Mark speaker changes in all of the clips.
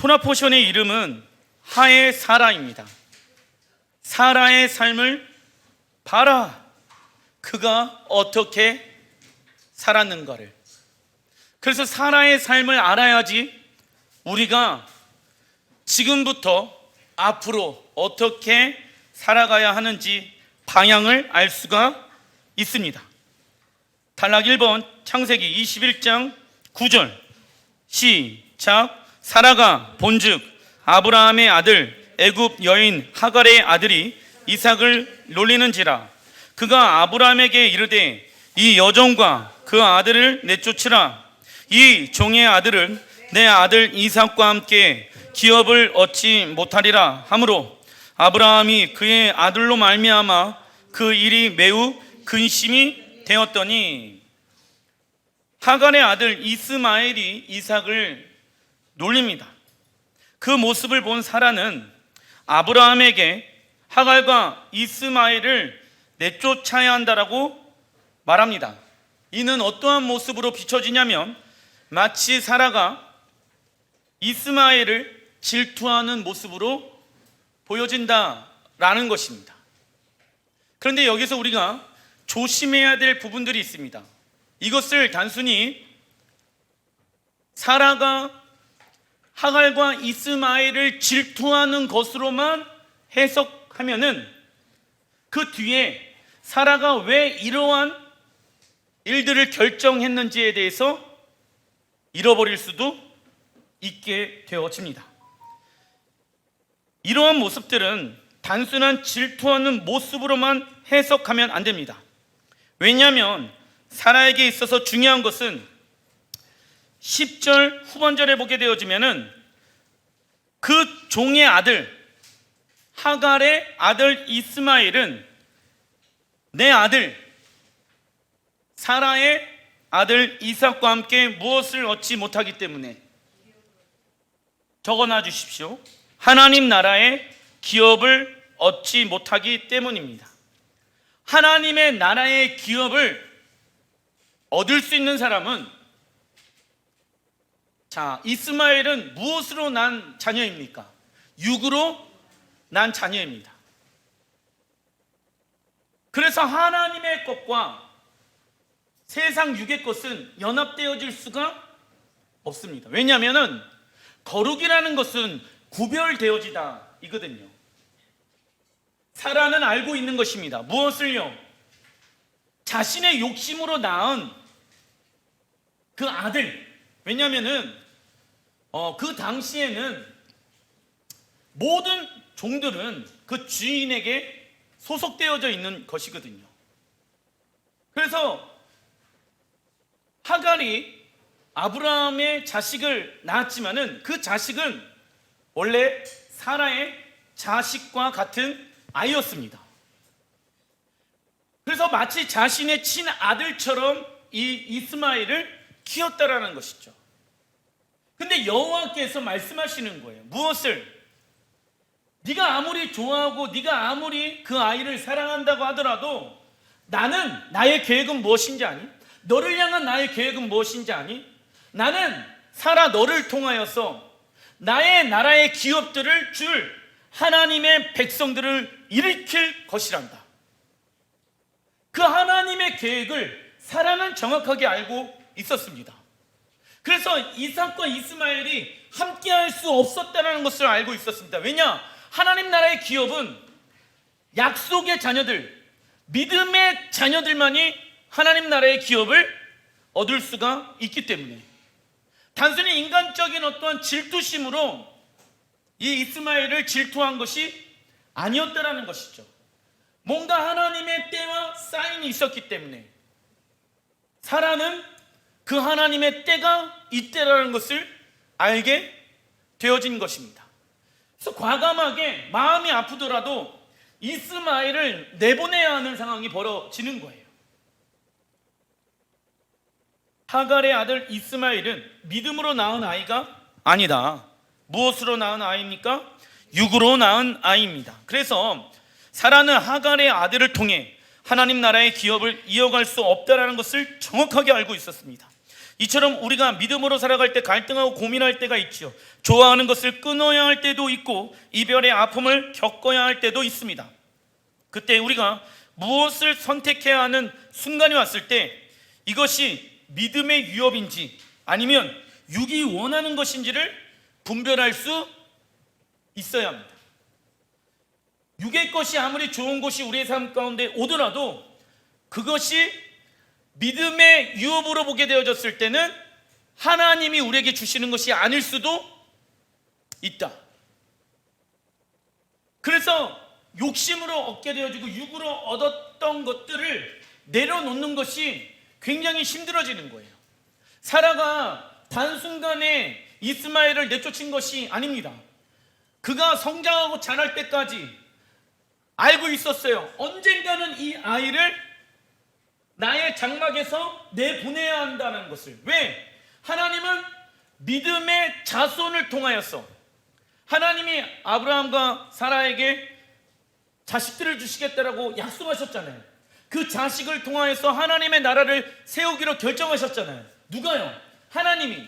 Speaker 1: 토라 포션의 이름은 하의 사라입니다. 사라의 삶을 봐라. 그가 어떻게 살았는가를. 그래서 사라의 삶을 알아야지 우리가 지금부터 앞으로 어떻게 살아가야 하는지 방향을 알 수가 있습니다. 단락 1번 창세기 21장 9절 시작. 사라가 본즉 아브라함의 아들 애굽 여인 하갈의 아들이 이삭을 놀리는지라. 그가 아브라함에게 이르되 이 여종과 그 아들을 내쫓으라. 이 종의 아들은 내 아들 이삭과 함께 기업을 얻지 못하리라 하므로 아브라함이 그의 아들로 말미암아 그 일이 매우 근심이 되었더니. 하갈의 아들 이스마엘이 이삭을 놀립니다. 그 모습을 본 사라는 아브라함에게 하갈과 이스마엘을 내쫓아야 한다라고 말합니다. 이는 어떠한 모습으로 비춰지냐면 마치 사라가 이스마엘을 질투하는 모습으로 보여진다라는 것입니다. 그런데 여기서 우리가 조심해야 될 부분들이 있습니다. 이것을 단순히 사라가 하갈과 이스마엘을 질투하는 것으로만 해석하면은 그 뒤에 사라가 왜 이러한 일들을 결정했는지에 대해서 잃어버릴 수도 있게 되어집니다. 이러한 모습들은 단순한 질투하는 모습으로만 해석하면 안 됩니다. 왜냐하면 사라에게 있어서 중요한 것은 10절 후반절에 보게 되어지면은 그 종의 아들 하갈의 아들 이스마엘은 내 아들 사라의 아들 이삭과 함께 무엇을 얻지 못하기 때문에, 적어놔 주십시오. 하나님 나라의 기업을 얻지 못하기 때문입니다. 하나님의 나라의 기업을 얻을 수 있는 사람은, 자, 이스마엘은 무엇으로 난 자녀입니까? 육으로 난 자녀입니다. 그래서 하나님의 것과 세상 육의 것은 연합되어질 수가 없습니다. 왜냐하면 거룩이라는 것은 구별되어지다 이거든요. 사라는 알고 있는 것입니다. 무엇을요? 자신의 욕심으로 낳은 그 아들. 왜냐하면 그 당시에는 모든 종들은 그 주인에게 소속되어져 있는 것이거든요. 그래서 하갈이 아브라함의 자식을 낳았지만은 그 자식은 원래 사라의 자식과 같은 아이였습니다. 그래서 마치 자신의 친아들처럼 이 이스마엘을 키웠다라는 것이죠. 근데 여호와께서 말씀하시는 거예요. 무엇을? 네가 아무리 좋아하고 네가 아무리 그 아이를 사랑한다고 하더라도 나는 나의 계획은 무엇인지 아니? 너를 향한 나의 계획은 무엇인지 아니? 나는 사라 너를 통하여서 나의 나라의 기업들을 줄 하나님의 백성들을 일으킬 것이란다. 그 하나님의 계획을 사라는 정확하게 알고 있었습니다. 그래서 이삭과 이스마엘이 함께할 수 없었다는 것을 알고 있었습니다. 왜냐? 하나님 나라의 기업은 약속의 자녀들, 믿음의 자녀들만이 하나님 나라의 기업을 얻을 수가 있기 때문에, 단순히 인간적인 어떠한 질투심으로 이 이스마엘을 질투한 것이 아니었다라는 것이죠. 뭔가 하나님의 때와 사인이 있었기 때문에 사라는 그 하나님의 때가 이때라는 것을 알게 되어진 것입니다. 그래서 과감하게 마음이 아프더라도 이스마엘을 내보내야 하는 상황이 벌어지는 거예요. 하갈의 아들 이스마엘은 믿음으로 낳은 아이가 아니다. 무엇으로 낳은 아이입니까? 육으로 낳은 아이입니다. 그래서 사라는 하갈의 아들을 통해 하나님 나라의 기업을 이어갈 수 없다라는 것을 정확하게 알고 있었습니다. 이처럼 우리가 믿음으로 살아갈 때 갈등하고 고민할 때가 있죠. 좋아하는 것을 끊어야 할 때도 있고 이별의 아픔을 겪어야 할 때도 있습니다. 그때 우리가 무엇을 선택해야 하는 순간이 왔을 때 이것이 믿음의 위협인지 아니면 육이 원하는 것인지를 분별할 수 있어야 합니다. 육의 것이 아무리 좋은 것이 우리의 삶 가운데 오더라도 그것이 믿음의 유업으로 보게 되어졌을 때는 하나님이 우리에게 주시는 것이 아닐 수도 있다. 그래서 욕심으로 얻게 되어지고 육으로 얻었던 것들을 내려놓는 것이 굉장히 힘들어지는 거예요. 사라가 단순간에 이스마엘을 내쫓은 것이 아닙니다. 그가 성장하고 자랄 때까지 알고 있었어요. 언젠가는 이 아이를 나의 장막에서 내보내야 한다는 것을. 왜? 하나님은 믿음의 자손을 통하여서 하나님이 아브라함과 사라에게 자식들을 주시겠다라고 약속하셨잖아요. 그 자식을 통하여서 하나님의 나라를 세우기로 결정하셨잖아요. 누가요? 하나님이.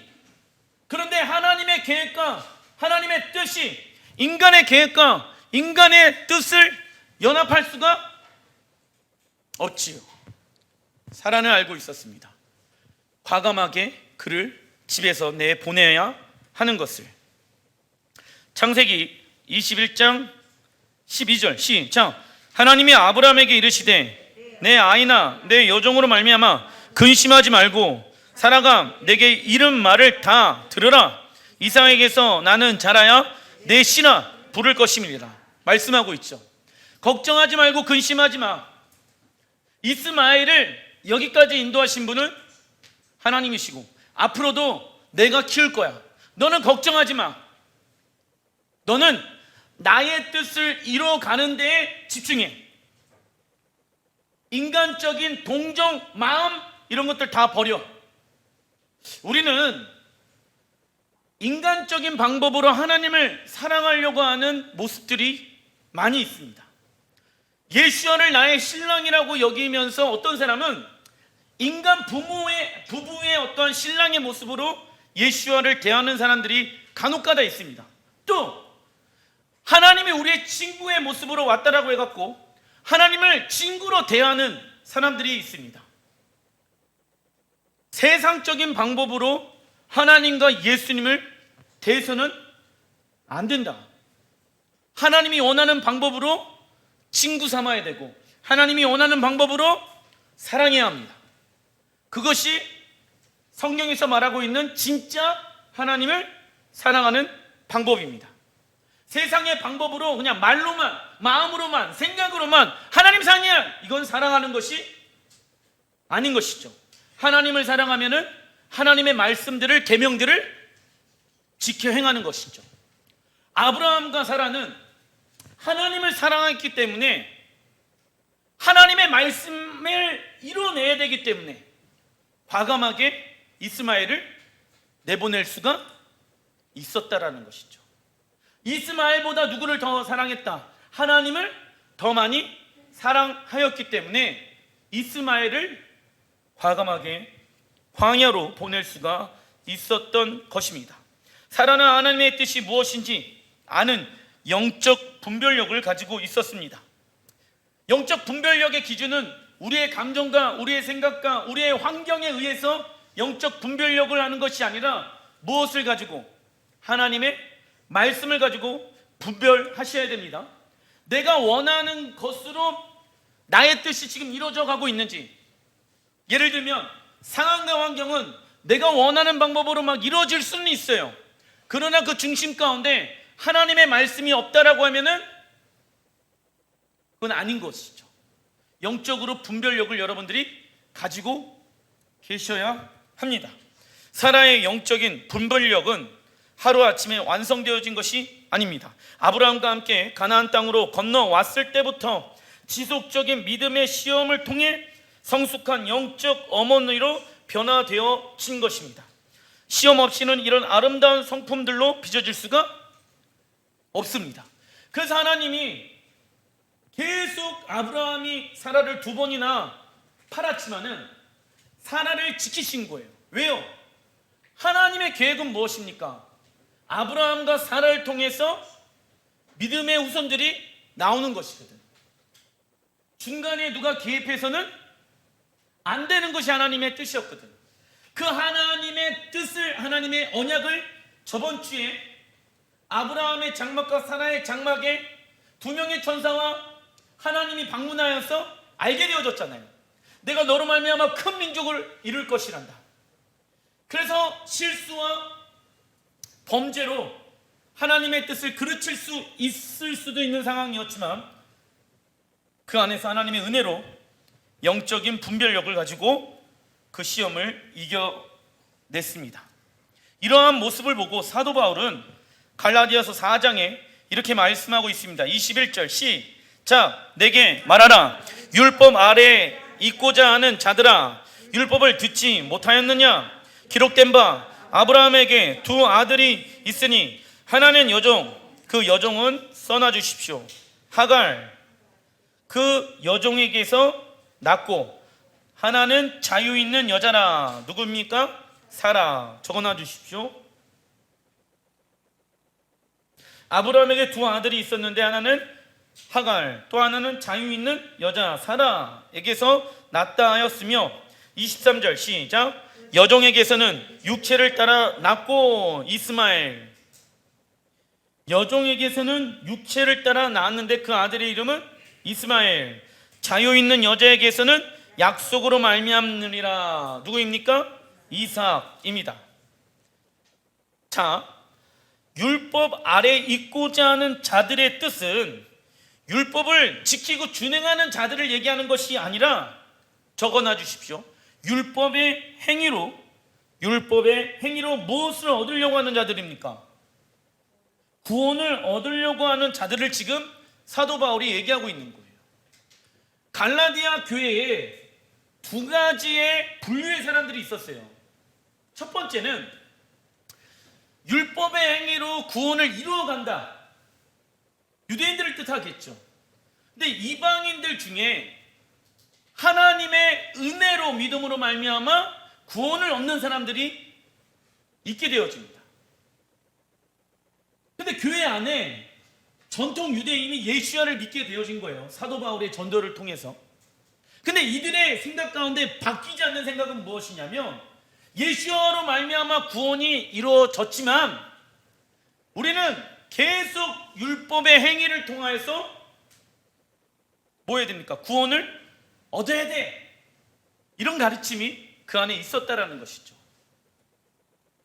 Speaker 1: 그런데 하나님의 계획과 하나님의 뜻이 인간의 계획과 인간의 뜻을 연합할 수가 없지요. 사라는 알고 있었습니다. 과감하게 그를 집에서 내보내야 하는 것을. 창세기 21장 12절 시작. 하나님이 아브라함에게 이르시되 내 아이나 내 여종으로 말미암아 근심하지 말고 사라가 내게 이른 말을 다 들으라. 이삭에게서 나는 자라야 내 씨나 부를 것임이니라. 말씀하고 있죠. 걱정하지 말고 근심하지 마. 이스마엘을 여기까지 인도하신 분은 하나님이시고 앞으로도 내가 키울 거야. 너는 걱정하지 마. 너는 나의 뜻을 이뤄가는 데에 집중해. 인간적인 동정, 마음 이런 것들 다 버려. 우리는 인간적인 방법으로 하나님을 사랑하려고 하는 모습들이 많이 있습니다. 예수와를 나의 신랑이라고 여기면서 어떤 사람은 인간 부부의 어떤 신랑의 모습으로 예수와를 대하는 사람들이 간혹가다 있습니다. 또 하나님이 우리의 친구의 모습으로 왔다라고 해갖고 하나님을 친구로 대하는 사람들이 있습니다. 세상적인 방법으로 하나님과 예수님을 대해서는 안 된다. 하나님이 원하는 방법으로 친구 삼아야 되고 하나님이 원하는 방법으로 사랑해야 합니다. 그것이 성경에서 말하고 있는 진짜 하나님을 사랑하는 방법입니다. 세상의 방법으로 그냥 말로만, 마음으로만, 생각으로만 하나님 사랑해야, 이건 사랑하는 것이 아닌 것이죠. 하나님을 사랑하면은 하나님의 말씀들을, 계명들을 지켜 행하는 것이죠. 아브라함과 사라는 하나님을 사랑했기 때문에 하나님의 말씀을 이뤄내야 되기 때문에 과감하게 이스마엘을 내보낼 수가 있었다라는 것이죠. 이스마엘보다 누구를 더 사랑했다? 하나님을 더 많이 사랑하였기 때문에 이스마엘을 과감하게 광야로 보낼 수가 있었던 것입니다. 사라는 하나님의 뜻이 무엇인지 아는 영적 분별력을 가지고 있었습니다. 영적 분별력의 기준은 우리의 감정과 우리의 생각과 우리의 환경에 의해서 영적 분별력을 하는 것이 아니라 무엇을 가지고? 하나님의 말씀을 가지고 분별하셔야 됩니다. 내가 원하는 것으로 나의 뜻이 지금 이루어져 가고 있는지. 예를 들면 상황과 환경은 내가 원하는 방법으로 막 이루어질 수는 있어요. 그러나 그 중심 가운데 하나님의 말씀이 없다라고 하면은 그건 아닌 것이죠. 영적으로 분별력을 여러분들이 가지고 계셔야 합니다. 사라의 영적인 분별력은 하루아침에 완성되어진 것이 아닙니다. 아브라함과 함께 가나안 땅으로 건너왔을 때부터 지속적인 믿음의 시험을 통해 성숙한 영적 어머니로 변화되어진 것입니다. 시험 없이는 이런 아름다운 성품들로 빚어질 수가 없습니다. 그래서 하나님이 계속 아브라함이 사라를 2번이나 팔았지만은 사라를 지키신 거예요. 왜요? 하나님의 계획은 무엇입니까? 아브라함과 사라를 통해서 믿음의 후손들이 나오는 것이거든. 중간에 누가 개입해서는 안 되는 것이 하나님의 뜻이었거든. 그 하나님의 뜻을, 하나님의 언약을 저번 주에 아브라함의 장막과 사라의 장막에 두 명의 천사와 하나님이 방문하여서 알게 되어졌잖아요. 내가 너로 말미암아 큰 민족을 이룰 것이란다. 그래서 실수와 범죄로 하나님의 뜻을 그르칠 수 있을 수도 있는 상황이었지만 그 안에서 하나님의 은혜로 영적인 분별력을 가지고 그 시험을 이겨냈습니다. 이러한 모습을 보고 사도 바울은 갈라디아서 4장에 이렇게 말씀하고 있습니다. 21절 시작. 내게 말하라. 율법 아래에 있고자 하는 자들아, 율법을 듣지 못하였느냐? 기록된 바 아브라함에게 두 아들이 있으니 하나는 여종, 그 여종은 써놔 주십시오. 하갈, 그 여종에게서 낳고 하나는 자유 있는 여자라. 누구입니까? 사라. 적어놔 주십시오. 아브라함에게 두 아들이 있었는데 하나는 하갈, 또 하나는 자유 있는 여자 사라에게서 낳다 하였으며 23절 시작. 여종에게서는 육체를 따라 낳고 이스마엘, 여종에게서는 육체를 따라 낳았는데 그 아들의 이름은 이스마엘, 자유 있는 여자에게서는 약속으로 말미암느니라. 누구입니까? 이삭입니다. 자, 율법 아래 있고자 하는 자들의 뜻은 율법을 지키고 준행하는 자들을 얘기하는 것이 아니라 적어놔 주십시오. 율법의 행위로 무엇을 얻으려고 하는 자들입니까? 구원을 얻으려고 하는 자들을 지금 사도 바울이 얘기하고 있는 거예요. 갈라디아 교회에 두 가지의 분류의 사람들이 있었어요. 첫 번째는 율법의 행위로 구원을 이루어간다. 유대인들을 뜻하겠죠. 근데 이방인들 중에 하나님의 은혜로 믿음으로 말미암아 구원을 얻는 사람들이 있게 되어집니다. 근데 교회 안에 전통 유대인이 예수야를 믿게 되어진 거예요. 사도 바울의 전도를 통해서. 근데 이들의 생각 가운데 바뀌지 않는 생각은 무엇이냐면 예수야로 말미암아 구원이 이루어졌지만 우리는 계속 율법의 행위를 통하여서 뭐 해야 됩니까? 구원을 얻어야 돼. 이런 가르침이 그 안에 있었다라는 것이죠.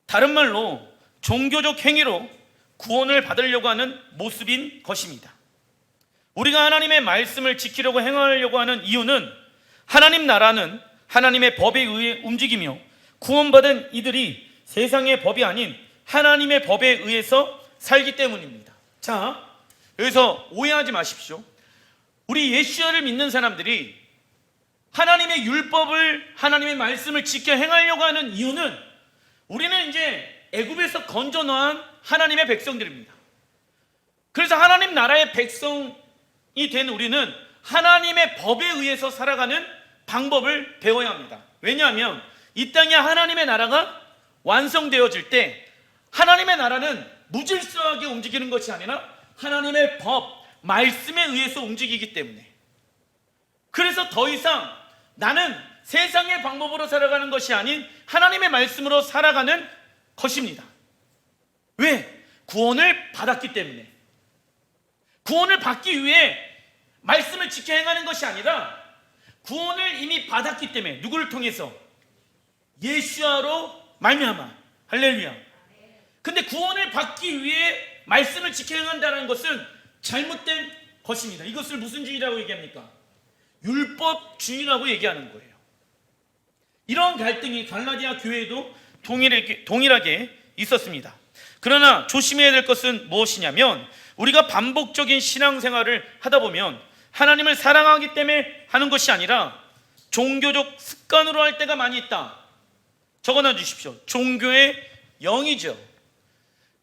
Speaker 1: 다른 말로 종교적 행위로 구원을 받으려고 하는 모습인 것입니다. 우리가 하나님의 말씀을 지키려고 행하려고 하는 이유는 하나님 나라는 하나님의 법에 의해 움직이며 구원받은 이들이 세상의 법이 아닌 하나님의 법에 의해서 살기 때문입니다. 자, 여기서 오해하지 마십시오. 우리 예수야를 믿는 사람들이 하나님의 율법을, 하나님의 말씀을 지켜 행하려고 하는 이유는 우리는 이제 애굽에서 건져 놓은 하나님의 백성들입니다. 그래서 하나님 나라의 백성이 된 우리는 하나님의 법에 의해서 살아가는 방법을 배워야 합니다. 왜냐하면 이 땅에 하나님의 나라가 완성되어질 때 하나님의 나라는 무질서하게 움직이는 것이 아니라 하나님의 법, 말씀에 의해서 움직이기 때문에. 그래서 더 이상 나는 세상의 방법으로 살아가는 것이 아닌 하나님의 말씀으로 살아가는 것입니다. 왜? 구원을 받았기 때문에. 구원을 받기 위해 말씀을 지켜 행하는 것이 아니라 구원을 이미 받았기 때문에. 누구를 통해서? 예수야로 말미암아. 할렐루야. 근데 구원을 받기 위해 말씀을 지켜 행한다는 것은 잘못된 것입니다. 이것을 무슨 주의라고 얘기합니까? 율법주의라고 얘기하는 거예요. 이런 갈등이 갈라디아 교회에도 동일하게 있었습니다. 그러나 조심해야 될 것은 무엇이냐면 우리가 반복적인 신앙생활을 하다 보면 하나님을 사랑하기 때문에 하는 것이 아니라 종교적 습관으로 할 때가 많이 있다. 적어놔 주십시오. 종교의 영이죠.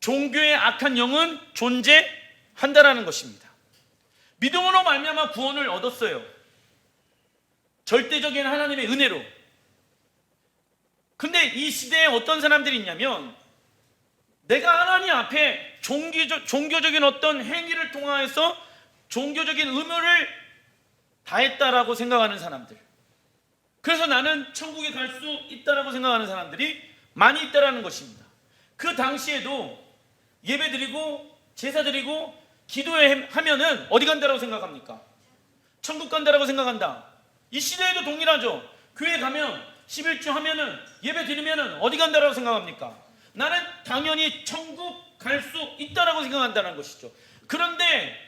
Speaker 1: 종교의 악한 영은 존재한다라는 것입니다. 믿음으로 말미암아 구원을 얻었어요. 절대적인 하나님의 은혜로. 근데 이 시대에 어떤 사람들이 있냐면 내가 하나님 앞에 종교적인 어떤 행위를 통하여서 종교적인 의무를 다했다라고 생각하는 사람들, 그래서 나는 천국에 갈 수 있다라고 생각하는 사람들이 많이 있다라는 것입니다. 그 당시에도 예배 드리고 제사 드리고 기도하면은 어디 간다라고 생각합니까? 천국 간다라고 생각한다. 이 시대에도 동일하죠. 교회 가면 11조 하면은 예배 드리면은 어디 간다라고 생각합니까? 나는 당연히 천국 갈 수 있다라고 생각한다는 것이죠. 그런데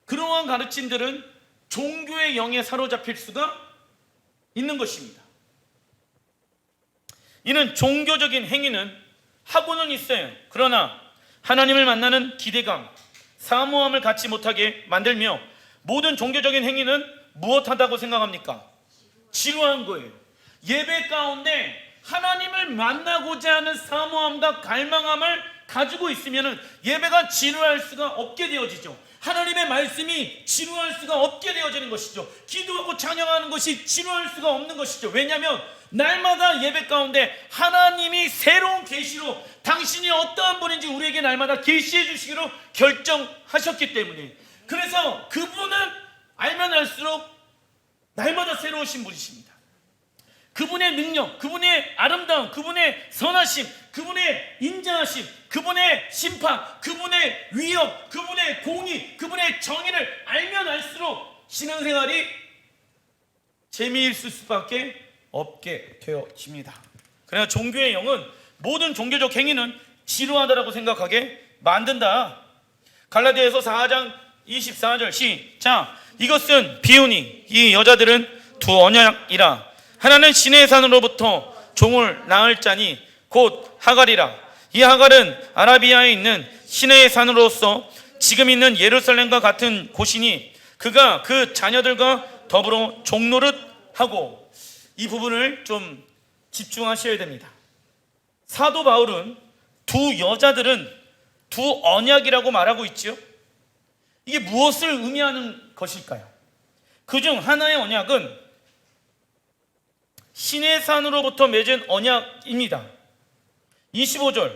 Speaker 1: 그러한 가르침들은 종교의 영에 사로잡힐 수가 있는 것입니다. 이는 종교적인 행위는 하고는 있어요. 그러나 하나님을 만나는 기대감, 사모함을 갖지 못하게 만들며 모든 종교적인 행위는 무엇하다고 생각합니까? 지루한 거예요. 예배 가운데 하나님을 만나고자 하는 사모함과 갈망함을 가지고 있으면 예배가 지루할 수가 없게 되어지죠. 하나님의 말씀이 지루할 수가 없게 되어지는 것이죠. 기도하고 찬양하는 것이 지루할 수가 없는 것이죠. 왜냐하면 날마다 예배 가운데 하나님이 새로운 계시로 당신이 어떠한 분인지 우리에게 날마다 계시해 주시기로 결정하셨기 때문에, 그래서 그분은 알면 알수록 날마다 새로우신 분이십니다. 그분의 능력, 그분의 아름다움, 그분의 선하심, 그분의 인자하심, 그분의 심판, 그분의 위협, 그분의 공의, 그분의 정의를 알면 알수록 신앙생활이 재미있을 수밖에 없게 되어집니다. 그러나 종교의 영은 모든 종교적 행위는 지루하다라고 생각하게 만든다. 갈라디아서 4장 24절 시작. 이것은 비유니 이 여자들은 두 언약이라. 하나는 시내의 산으로부터 종을 낳을 자니 곧 하갈이라. 이 하갈은 아라비아에 있는 시내의 산으로서 지금 있는 예루살렘과 같은 곳이니 그가 그 자녀들과 더불어 종노릇하고. 이 부분을 좀 집중하셔야 됩니다. 사도 바울은 두 여자들은 두 언약이라고 말하고 있지요. 이게 무엇을 의미하는 것일까요? 그중 하나의 언약은 시내산으로부터 맺은 언약입니다. 25절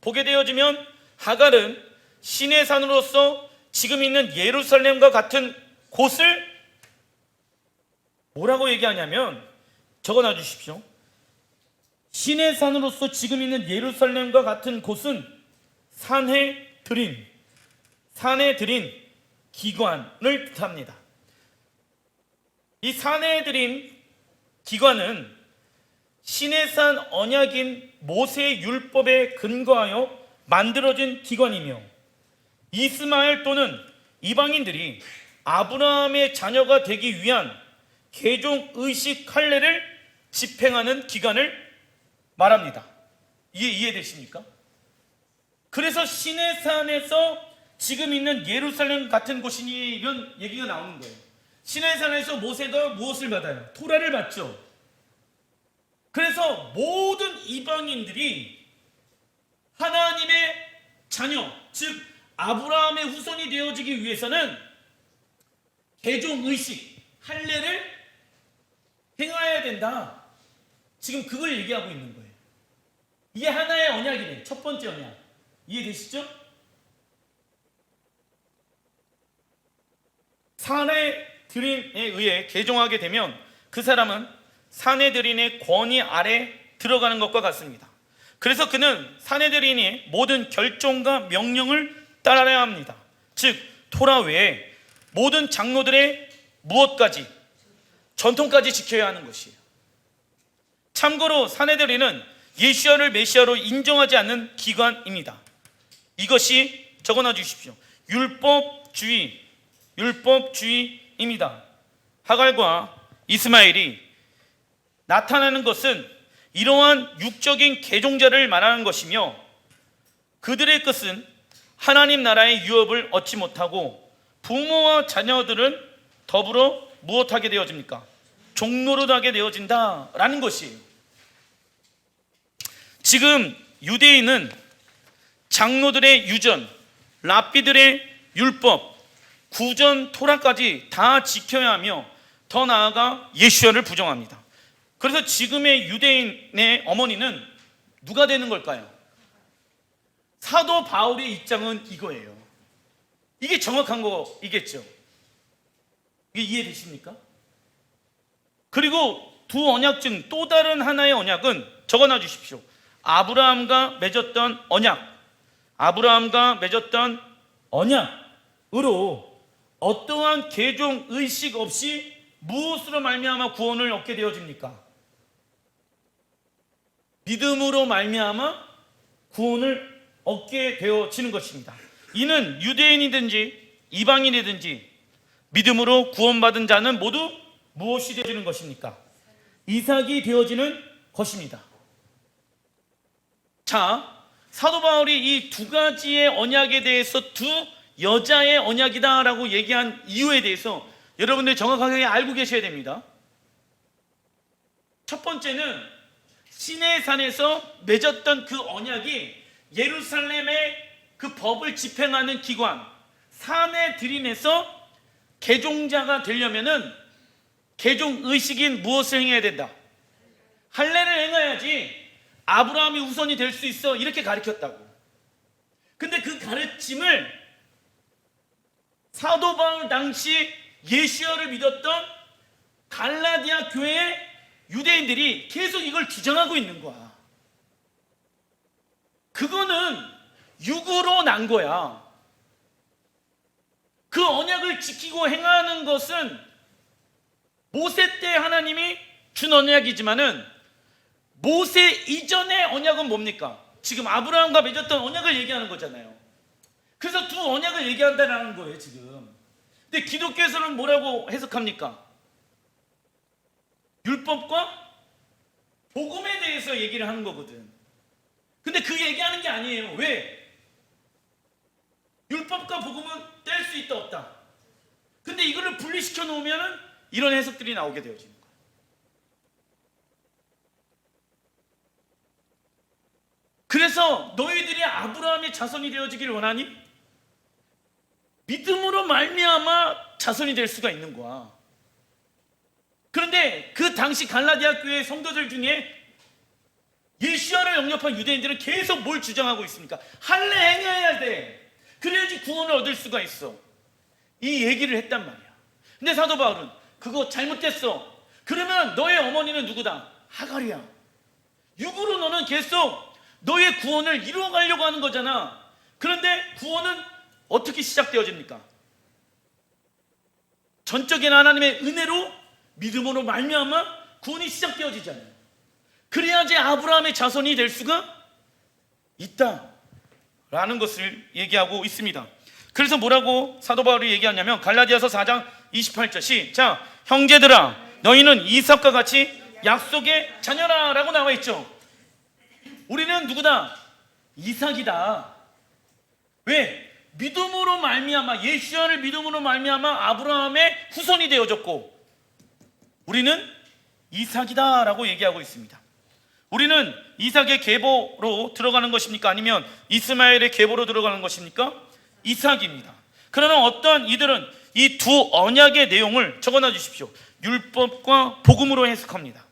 Speaker 1: 보게 되어지면 하갈은 시내산으로서 지금 있는 예루살렘과 같은 곳을 뭐라고 얘기하냐면, 적어놔 주십시오. 시내산으로서 지금 있는 예루살렘과 같은 곳은 산에 들인 기관을 뜻합니다. 이 산에 들인 기관은 시내산 언약인 모세의 율법에 근거하여 만들어진 기관이며 이스마엘 또는 이방인들이 아브라함의 자녀가 되기 위한 개종의식 할례를 집행하는 기간을 말합니다. 이게 이해되십니까? 그래서 시내산에서 지금 있는 예루살렘 같은 곳이니 이런 얘기가 나오는 거예요. 시내산에서 모세가 무엇을 받아요? 토라를 받죠. 그래서 모든 이방인들이 하나님의 자녀, 즉 아브라함의 후손이 되어지기 위해서는 개종의식, 할례를 행해야 된다. 지금 그걸 얘기하고 있는 거예요. 이게 하나의 언약이래. 첫 번째 언약. 이해되시죠? 사내들인에 의해 개종하게 되면 그 사람은 사내들인의 권위 아래 들어가는 것과 같습니다. 그래서 그는 사내들인의 모든 결정과 명령을 따라야 합니다. 즉 토라 외에 모든 장로들의 무엇까지 전통까지 지켜야 하는 것이에요. 참고로 사내들인은 예수야를 메시아로 인정하지 않는 기관입니다. 이것이 적어놔 주십시오. 율법주의입니다. 하갈과 이스마엘이 나타나는 것은 이러한 육적인 개종자를 말하는 것이며 그들의 끝은 하나님 나라의 유업을 얻지 못하고 부모와 자녀들은 더불어 무엇하게 되어집니까? 종노릇하게 되어진다라는 것이에요. 지금 유대인은 장로들의 유전, 랍비들의 율법, 구전 토라까지 다 지켜야 하며 더 나아가 예수야를 부정합니다. 그래서 지금의 유대인의 어머니는 누가 되는 걸까요? 사도 바울의 입장은 이거예요. 이게 정확한 거이겠죠. 이게 이해되십니까? 그리고 두 언약 중 또 다른 하나의 언약은 적어놔 주십시오. 아브라함과 맺었던 언약으로 어떠한 개종 의식 없이 무엇으로 말미암아 구원을 얻게 되어집니까? 믿음으로 말미암아 구원을 얻게 되어지는 것입니다. 이는 유대인이든지 이방인이든지 믿음으로 구원받은 자는 모두 무엇이 되어지는 것입니까? 이삭이 되어지는 것입니다. 자, 사도 바울이 이 두 가지의 언약에 대해서 두 여자의 언약이다라고 얘기한 이유에 대해서 여러분들 정확하게 알고 계셔야 됩니다. 첫 번째는 시내산에서 맺었던 그 언약이 예루살렘의 그 법을 집행하는 기관 산헤드린에서 개종자가 되려면은 개종 의식인 무엇을 행해야 된다? 할례를 행해야지 아브라함이 후손이 될 수 있어, 이렇게 가르쳤다고. 근데 그 가르침을 사도 바울 당시 예수야를 믿었던 갈라디아 교회의 유대인들이 계속 이걸 주장하고 있는 거야. 그거는 육으로 난 거야. 그 언약을 지키고 행하는 것은 모세 때 하나님이 준 언약이지만은 모세 이전의 언약은 뭡니까? 지금 아브라함과 맺었던 언약을 얘기하는 거잖아요. 그래서 두 언약을 얘기한다는 거예요 지금. 근데 기독교에서는 뭐라고 해석합니까? 율법과 복음에 대해서 얘기를 하는 거거든. 근데 그 얘기하는 게 아니에요. 왜? 율법과 복음은 뗄 수 있다 없다. 근데 이거를 분리시켜 놓으면 이런 해석들이 나오게 되어지는 거예요. 그래서 너희들이 아브라함의 자손이 되어지기를 원하니? 믿음으로 말미암아 자손이 될 수가 있는 거야. 그런데 그 당시 갈라디아 교회 성도들 중에 예수야를 영접한 유대인들은 계속 뭘 주장하고 있습니까? 할례 행해야 돼. 그래야지 구원을 얻을 수가 있어. 이 얘기를 했단 말이야. 근데 사도 바울은 그거 잘못됐어. 그러면 너의 어머니는 누구다? 하갈이야. 육으로 너는 계속 너의 구원을 이루어가려고 하는 거잖아. 그런데 구원은 어떻게 시작되어집니까? 전적인 하나님의 은혜로 믿음으로 말미암아 구원이 시작되어지잖아요. 그래야지 아브라함의 자손이 될 수가 있다라는 것을 얘기하고 있습니다. 그래서 뭐라고 사도 바울이 얘기하냐면 갈라디아서 4장 28절 시작, 형제들아 너희는 이삭과 같이 약속의 자녀라 라고 나와 있죠. 우리는 누구다? 이삭이다. 왜? 믿음으로 말미암아, 예수야를 믿음으로 말미암아 아브라함의 후손이 되어졌고 우리는 이삭이다 라고 얘기하고 있습니다. 우리는 이삭의 계보로 들어가는 것입니까? 아니면 이스마엘의 계보로 들어가는 것입니까? 이삭입니다. 그러나 어떠한 이들은 이 두 언약의 내용을 적어놔 주십시오. 율법과 복음으로 해석합니다.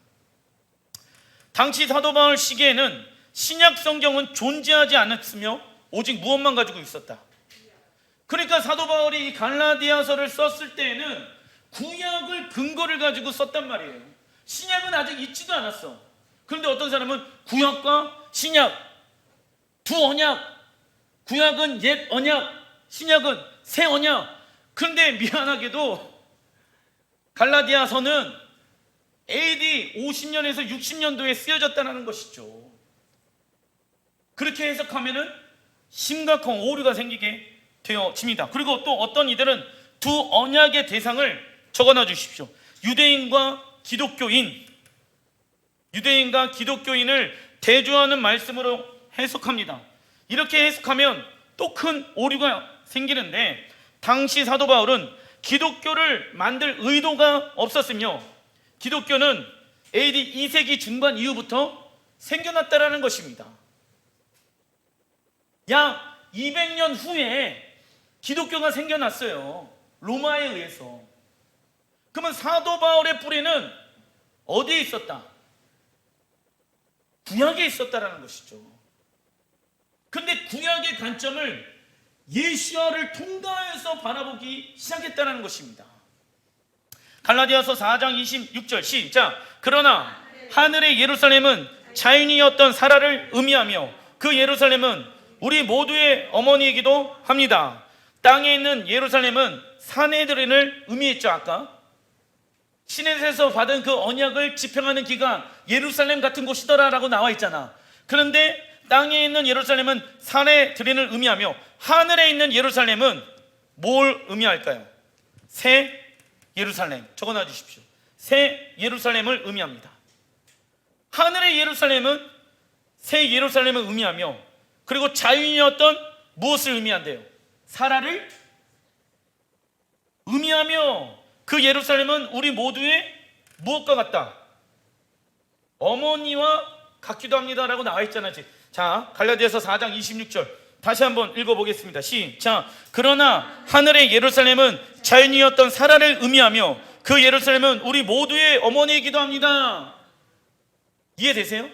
Speaker 1: 당시 사도 바울 시기에는 신약 성경은 존재하지 않았으며 오직 무엇만 가지고 있었다. 그러니까 사도 바울이 이 갈라디아서를 썼을 때에는 구약을 근거를 가지고 썼단 말이에요. 신약은 아직 있지도 않았어. 그런데 어떤 사람은 구약과 신약 두 언약, 구약은 옛 언약, 신약은 새 언약. 그런데 미안하게도 갈라디아서는 AD 50년에서 60년도에 쓰여졌다는 것이죠. 그렇게 해석하면은 심각한 오류가 생기게 되어집니다. 그리고 또 어떤 이들은 두 언약의 대상을 적어놔 주십시오. 유대인과 기독교인을 대조하는 말씀으로 해석합니다. 이렇게 해석하면 또 큰 오류가 생기는데 당시 사도 바울은 기독교를 만들 의도가 없었으며 기독교는 AD 2세기 중반 이후부터 생겨났다라는 것입니다. 약 200년 후에 기독교가 생겨났어요. 로마에 의해서. 그러면 사도 바울의 뿌리는 어디에 있었다? 구약에 있었다라는 것이죠. 근데 구약의 관점을 예수와를 통과해서 바라보기 시작했다는 것입니다. 갈라디아서 4장 26절 시작. 그러나 하늘의 예루살렘은 자연이었던 사라를 의미하며 그 예루살렘은 우리 모두의 어머니이기도 합니다. 땅에 있는 예루살렘은 사내들인을 의미했죠. 아까 시내에서 받은 그 언약을 집행하는 기간 예루살렘 같은 곳이더라라고 나와 있잖아. 그런데 땅에 있는 예루살렘은 사내들인을 의미하며 하늘에 있는 예루살렘은 뭘 의미할까요? 새 예루살렘. 적어놔 주십시오. 새 예루살렘을 의미합니다. 하늘의 예루살렘은 새 예루살렘을 의미하며, 그리고 자유인이었던 무엇을 의미한대요? 사라를 의미하며, 그 예루살렘은 우리 모두의 무엇과 같다? 어머니와 같기도 합니다라고 나와 있잖아요. 자, 갈라디아서 4장 26절 다시 한번 읽어보겠습니다. 시작. 그러나 하늘의 예루살렘은 자연이었던 사라를 의미하며 그 예루살렘은 우리 모두의 어머니이기도 합니다. 이해되세요?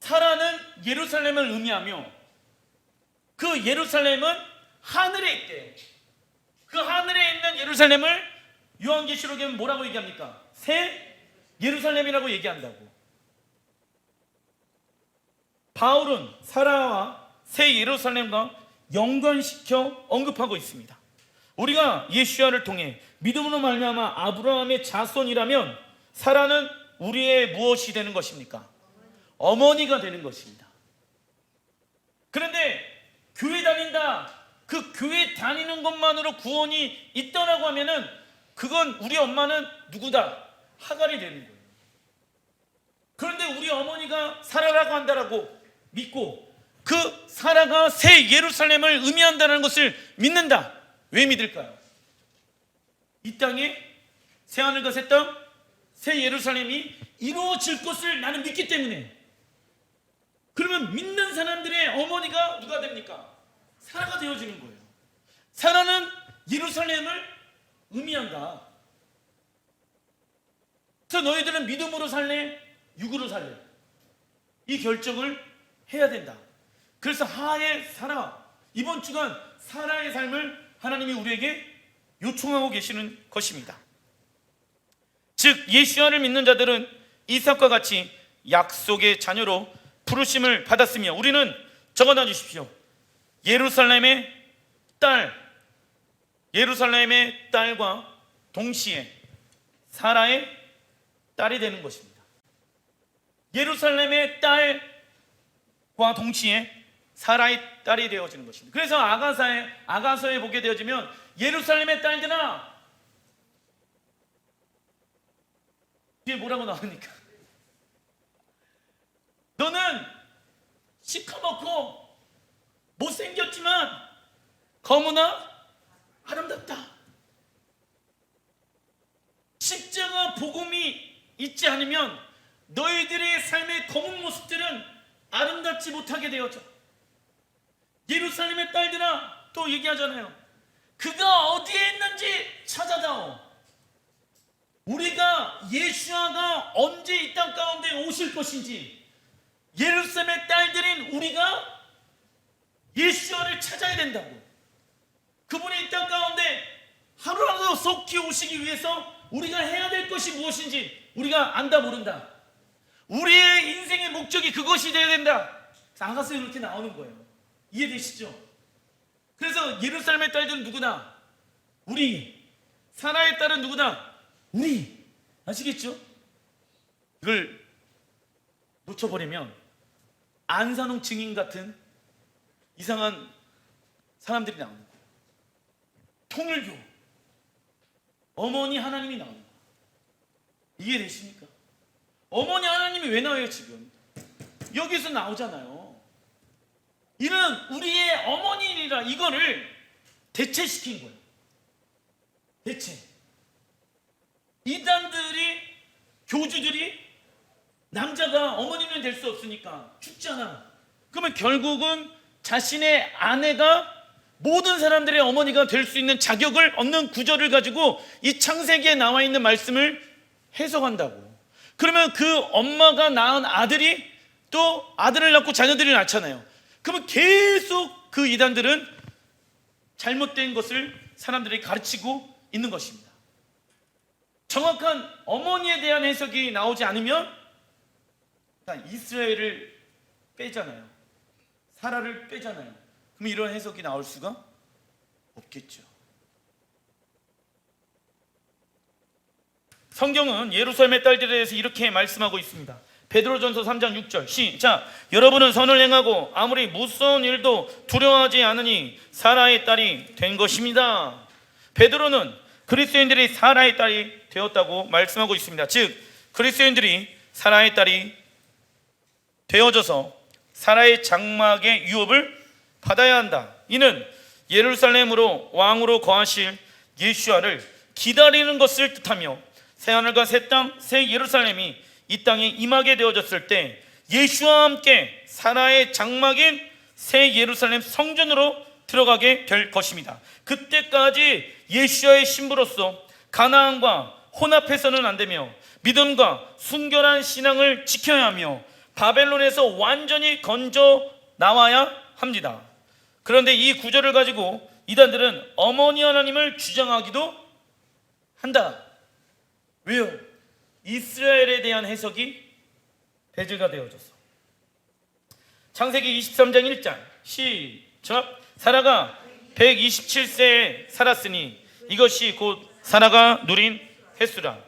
Speaker 1: 사라는 예루살렘을 의미하며 그 예루살렘은 하늘에 있대. 그 하늘에 있는 예루살렘을 요한계시록에는 뭐라고 얘기합니까? 새 예루살렘이라고 얘기한다고. 바울은 사라와 새 예루살렘과 연관시켜 언급하고 있습니다. 우리가 예수야를 통해 믿음으로 말미암아 아브라함의 자손이라면 사라는 우리의 무엇이 되는 것입니까? 어머니가 되는 것입니다. 그런데 교회 다닌다, 그 교회 다니는 것만으로 구원이 있다라고 하면은 그건 우리 엄마는 누구다? 하갈이 되는 거예요. 그런데 우리 어머니가 사라라고 한다라고 믿고 그 사라가 새 예루살렘을 의미한다는 것을 믿는다. 왜 믿을까요? 이 땅에 새하늘과 새 땅, 새 예루살렘이 이루어질 것을 나는 믿기 때문에. 그러면 믿는 사람들의 어머니가 누가 됩니까? 사라가 되어지는 거예요. 사라는 예루살렘을 의미한다. 그래서 너희들은 믿음으로 살래? 육으로 살래? 이 결정을 해야 된다. 그래서 하의 사라, 이번 주간 사라의 삶을 하나님이 우리에게 요청하고 계시는 것입니다. 즉 예수야를 믿는 자들은 이삭과 같이 약속의 자녀로 부르심을 받았으며, 우리는 적어놔 주십시오. 예루살렘의 딸과 동시에 사라의 딸이 되는 것입니다. 예루살렘의 딸과 동시에 사라의 딸이 되어지는 것입니다. 그래서 아가서에 보게 되어지면 예루살렘의 딸들아, 뒤에 뭐라고 나오니까 너는 시커멓고 못생겼지만 너무나 아름답다. 십자가 복음이 있지 않으면 너희들의 삶의 검은 모습들은 아름답지 못하게 되어져. 예루살렘의 딸들아, 또 얘기하잖아요. 그가 어디에 있는지 찾아다오. 우리가 예수아가 언제 이 땅 가운데 오실 것인지, 예루살렘의 딸들인 우리가 예수아를 찾아야 된다고. 그분이 이 땅 가운데 하루라도 속히 오시기 위해서 우리가 해야 될 것이 무엇인지 우리가 안다 모른다. 우리의 인생의 목적이 그것이 되어야 된다. 아가서에 그렇게 나오는 거예요. 이해되시죠? 그래서 예루살렘의 딸들은 누구나? 우리. 사라의 딸은 누구나? 우리. 아시겠죠? 이걸 놓쳐버리면 안산홍 증인 같은 이상한 사람들이 나오는 거예요. 통일교, 어머니 하나님이 나오는 거예요. 이해되십니까? 어머니 하나님이 왜 나와요? 지금 여기서 나오잖아요. 이는 우리의 어머니라, 이거를 대체시킨 거예요. 대체. 이단들이, 교주들이 남자가 어머니는 될 수 없으니까 죽잖아. 그러면 결국은 자신의 아내가 모든 사람들의 어머니가 될 수 있는 자격을 얻는 구절을 가지고 이 창세기에 나와 있는 말씀을 해석한다고. 그러면 그 엄마가 낳은 아들이 또 아들을 낳고 자녀들을 낳잖아요. 그러면 계속 그 이단들은 잘못된 것을 사람들에게 가르치고 있는 것입니다. 정확한 어머니에 대한 해석이 나오지 않으면 이스라엘을 빼잖아요. 사라를 빼잖아요. 그럼 이런 해석이 나올 수가 없겠죠. 성경은 예루살렘의 딸들에 대해서 이렇게 말씀하고 있습니다. 베드로전서 3장 6절 시작. 여러분은 선을 행하고 아무리 무서운 일도 두려워하지 않으니 사라의 딸이 된 것입니다. 베드로는 그리스도인들이 사라의 딸이 되었다고 말씀하고 있습니다. 즉 그리스도인들이 사라의 딸이 되어져서 사라의 장막의 유업을 받아야 한다. 이는 예루살렘으로 왕으로 거하실 예수아를 기다리는 것을 뜻하며 새하늘과 새 땅, 새 예루살렘이 이 땅에 임하게 되어졌을 때 예수와 함께 사라의 장막인 새 예루살렘 성전으로 들어가게 될 것입니다. 그때까지 예수와의 신부로서 가나안과 혼합해서는 안 되며 믿음과 순결한 신앙을 지켜야 하며 바벨론에서 완전히 건져 나와야 합니다. 그런데 이 구절을 가지고 이단들은 어머니 하나님을 주장하기도 한다. 왜요? 이스라엘에 대한 해석이 배제가 되어져서. 창세기 23장 1절 시작. 사라가 127세에 살았으니 이것이 곧 사라가 누린 횟수라.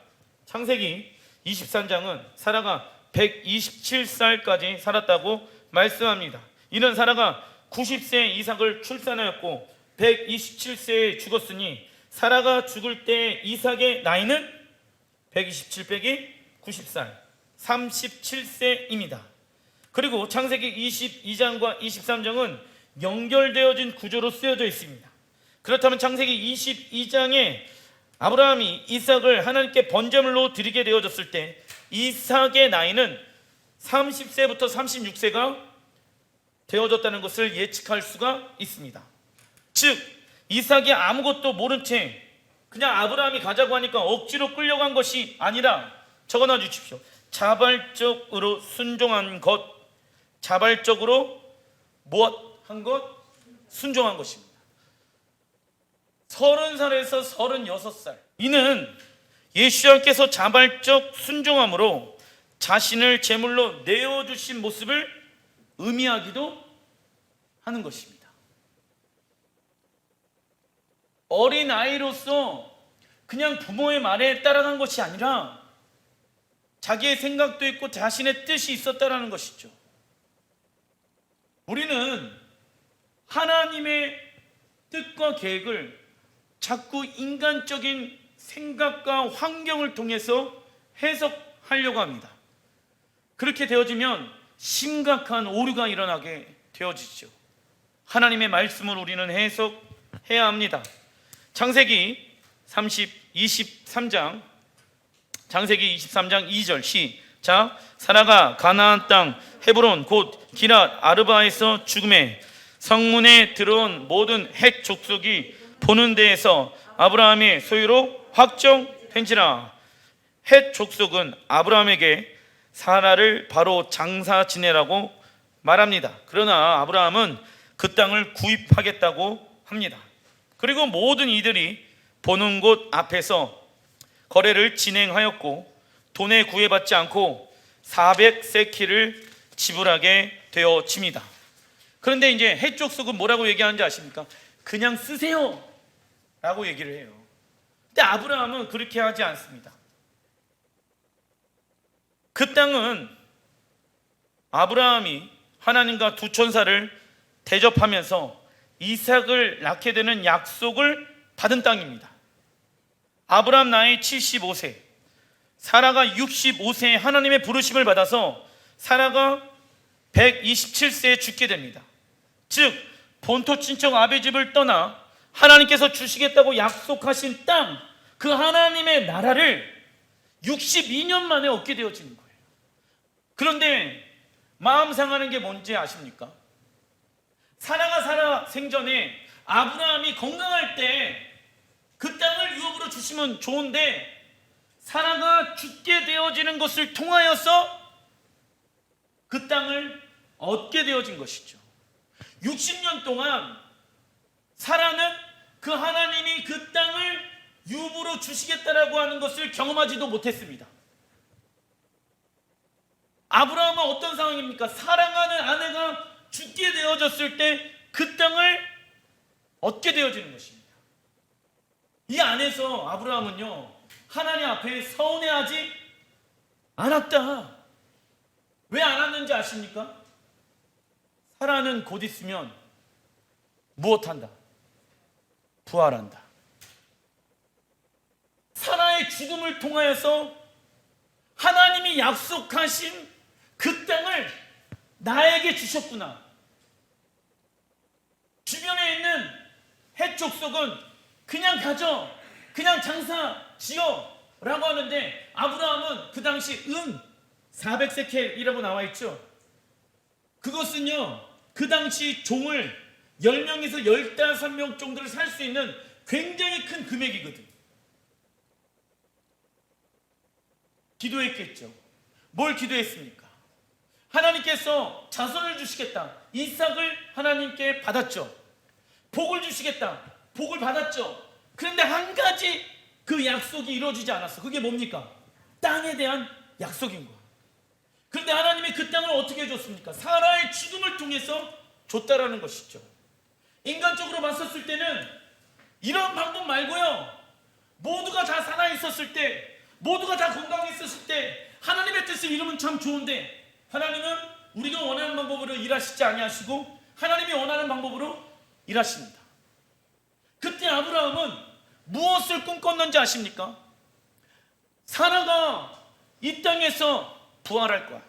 Speaker 1: 창세기 23장은 사라가 127살까지 살았다고 말씀합니다. 이는 사라가 90세에 이삭을 출산하였고 127세에 죽었으니 사라가 죽을 때 이삭의 나이는 127 빼기 90살 37세입니다. 그리고 창세기 22장과 23장은 연결되어진 구조로 쓰여져 있습니다. 그렇다면 창세기 22장에 아브라함이 이삭을 하나님께 번제물로 드리게 되어졌을 때 이삭의 나이는 30세부터 36세가 되어졌다는 것을 예측할 수가 있습니다. 즉 이삭이 아무것도 모른 채 그냥 아브라함이 가자고 하니까 억지로 끌려간 것이 아니라 적어놔 주십시오. 자발적으로 순종한 것, 자발적으로 무엇한 것? 순종한 것입니다. 30살에서 36살. 이는 예수님께서 자발적 순종함으로 자신을 제물로 내어주신 모습을 의미하기도 하는 것입니다. 어린 아이로서 그냥 부모의 말에 따라간 것이 아니라 자기의 생각도 있고 자신의 뜻이 있었다라는 것이죠. 우리는 하나님의 뜻과 계획을 자꾸 인간적인 생각과 환경을 통해서 해석하려고 합니다. 그렇게 되어지면 심각한 오류가 일어나게 되어지죠. 하나님의 말씀을 우리는 해석해야 합니다. 창세기 23장 창세기 23장 2절 시작. 사라가 가나안 땅 헤브론 곧 기랏 아르바에서 죽음에 성문에 들어온 모든 헷 족속이 보는 데에서 아브라함의 소유로 확정된지라. 헷 족속은 아브라함에게 사라를 바로 장사 지내라고 말합니다. 그러나 아브라함은 그 땅을 구입하겠다고 합니다. 그리고 모든 이들이 보는 곳 앞에서 거래를 진행하였고 돈에 구애받지 않고 400세키를 지불하게 되어집니다. 그런데 이제 헷 족속은 뭐라고 얘기하는지 아십니까? 그냥 쓰세요 라고 얘기를 해요. 근데 아브라함은 그렇게 하지 않습니다. 그 땅은 아브라함이 하나님과 두 천사를 대접하면서 이삭을 낳게 되는 약속을 받은 땅입니다. 아브라함 나이 75세, 사라가 65세에 하나님의 부르심을 받아서 사라가 127세에 죽게 됩니다. 즉 본토 친척 아베 집을 떠나 하나님께서 주시겠다고 약속하신 땅, 그 하나님의 나라를 62년 만에 얻게 되어지는 거예요. 그런데 마음 상하는 게 뭔지 아십니까? 사라가 살아 생전에 아브라함이 건강할 때 그 땅을 유업으로 주시면 좋은데 사라가 죽게 되어지는 것을 통하여서 그 땅을 얻게 되어진 것이죠. 60년 동안 사라는 그 하나님이 그 땅을 유부로 주시겠다라고 하는 것을 경험하지도 못했습니다. 아브라함은 어떤 상황입니까? 사랑하는 아내가 죽게 되어졌을 때 그 땅을 얻게 되어지는 것입니다. 이 안에서 아브라함은요, 하나님 앞에 서운해하지 않았다. 왜 안 왔는지 아십니까? 사라는 곧 있으면 무엇한다? 부활한다. 사라의 죽음을 통하여서 하나님이 약속하신 그 땅을 나에게 주셨구나. 주변에 있는 헷 족속은 그냥 가져, 그냥 장사 지어 라고 하는데, 아브라함은 그 당시 400세켈이라고 나와 있죠. 그것은요, 그 당시 종을 10명에서 15명 정도를 살 수 있는 굉장히 큰 금액이거든. 기도했겠죠. 뭘 기도했습니까? 하나님께서 자손을 주시겠다. 이삭을 하나님께 받았죠. 복을 주시겠다. 복을 받았죠. 그런데 한 가지 그 약속이 이루어지지 않았어. 그게 뭡니까? 땅에 대한 약속인 거야. 그런데 하나님이 그 땅을 어떻게 해줬습니까? 사라의 죽음을 통해서 줬다라는 것이죠. 인간적으로 봤었을 때는 이런 방법 말고요, 모두가 다 살아있었을 때, 모두가 다 건강했었을 때 하나님의 뜻을 이루면 참 좋은데, 하나님은 우리가 원하는 방법으로 일하시지 아니하시고 하나님이 원하는 방법으로 일하십니다. 그때 아브라함은 무엇을 꿈꿨는지 아십니까? 사라가 이 땅에서 부활할 거야.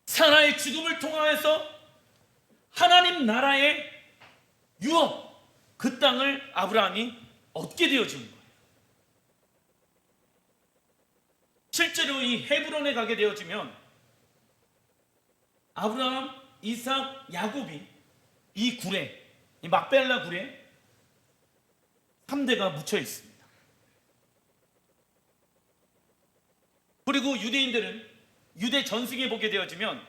Speaker 1: 사라의 죽음을 통하여서 하나님 나라의 유업, 그 땅을 아브라함이 얻게 되어지는 거예요. 실제로 이 헤브론에 가게 되어지면 아브라함, 이삭, 야곱이 이 굴에, 이 막벨라 굴에 3대가 묻혀 있습니다. 그리고 유대인들은 유대 전승에 보게 되어지면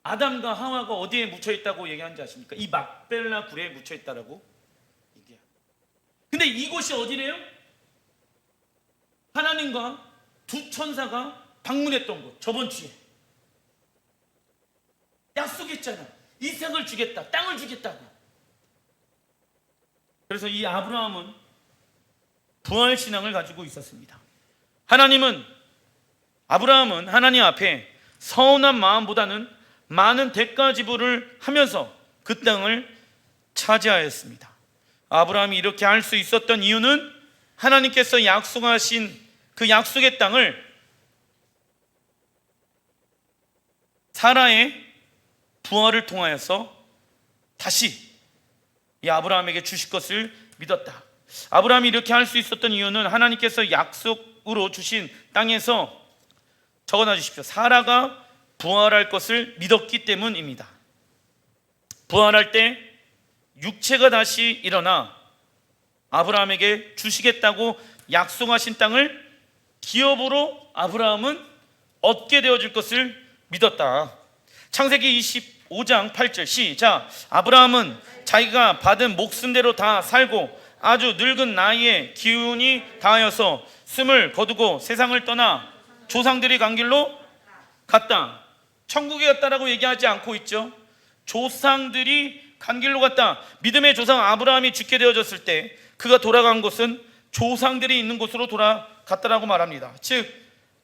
Speaker 1: 아담과 하와가 어디에 묻혀 있다고 얘기하는지 아십니까? 이 막벨라 굴에 묻혀 있다라고 얘기해요. 근데 이곳이 어디래요? 하나님과 두 천사가 방문했던 곳. 저번 주에 약속했잖아. 이삭을 주겠다, 땅을 주겠다고. 그래서 이 아브라함은 부활신앙을 가지고 있었습니다. 아브라함은 하나님 앞에 서운한 마음보다는 많은 대가 지불을 하면서 그 땅을 차지하였습니다. 아브라함이 이렇게 할 수 있었던 이유는 하나님께서 약속하신 그 약속의 땅을 사라의 부활을 통하여서 다시 이 아브라함에게 주실 것을 믿었다. 아브라함이 이렇게 할 수 있었던 이유는 하나님께서 약속으로 주신 땅에서 적어놔 주십시오. 사라가 부활할 것을 믿었기 때문입니다. 부활할 때 육체가 다시 일어나 아브라함에게 주시겠다고 약속하신 땅을 기업으로 아브라함은 얻게 되어질 것을 믿었다. 창세기 25장 8절 시작. 아브라함은 자기가 받은 목숨대로 다 살고 아주 늙은 나이에 기운이 다하여서 숨을 거두고 세상을 떠나 조상들이 간 길로 갔다. 천국에 갔다라고 얘기하지 않고 있죠. 조상들이 간 길로 갔다. 믿음의 조상 아브라함이 죽게 되어졌을 때 그가 돌아간 곳은 조상들이 있는 곳으로 돌아갔다라고 말합니다. 즉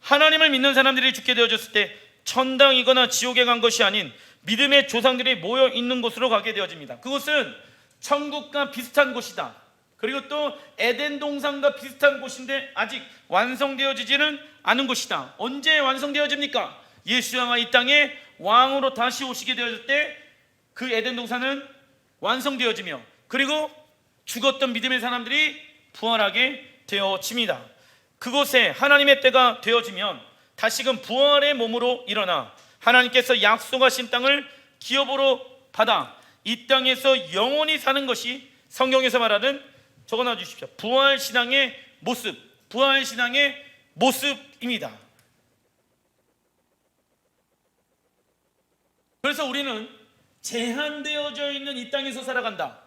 Speaker 1: 하나님을 믿는 사람들이 죽게 되어졌을 때 천당이거나 지옥에 간 것이 아닌 믿음의 조상들이 모여 있는 곳으로 가게 되어집니다. 그곳은 천국과 비슷한 곳이다. 그리고 또 에덴 동산과 비슷한 곳인데 아직 완성되어지지는 않은 곳이다. 언제 완성되어집니까? 예수가 이 땅에 왕으로 다시 오시게 되었을 때 그 에덴 동산은 완성되어지며, 그리고 죽었던 믿음의 사람들이 부활하게 되어집니다. 그곳에 하나님의 때가 되어지면 다시금 부활의 몸으로 일어나 하나님께서 약속하신 땅을 기업으로 받아 이 땅에서 영원히 사는 것이 성경에서 말하는 적어놔 주십시오. 부활신앙의 모습, 부활신앙의 모습입니다. 그래서 우리는 제한되어져 있는 이 땅에서 살아간다.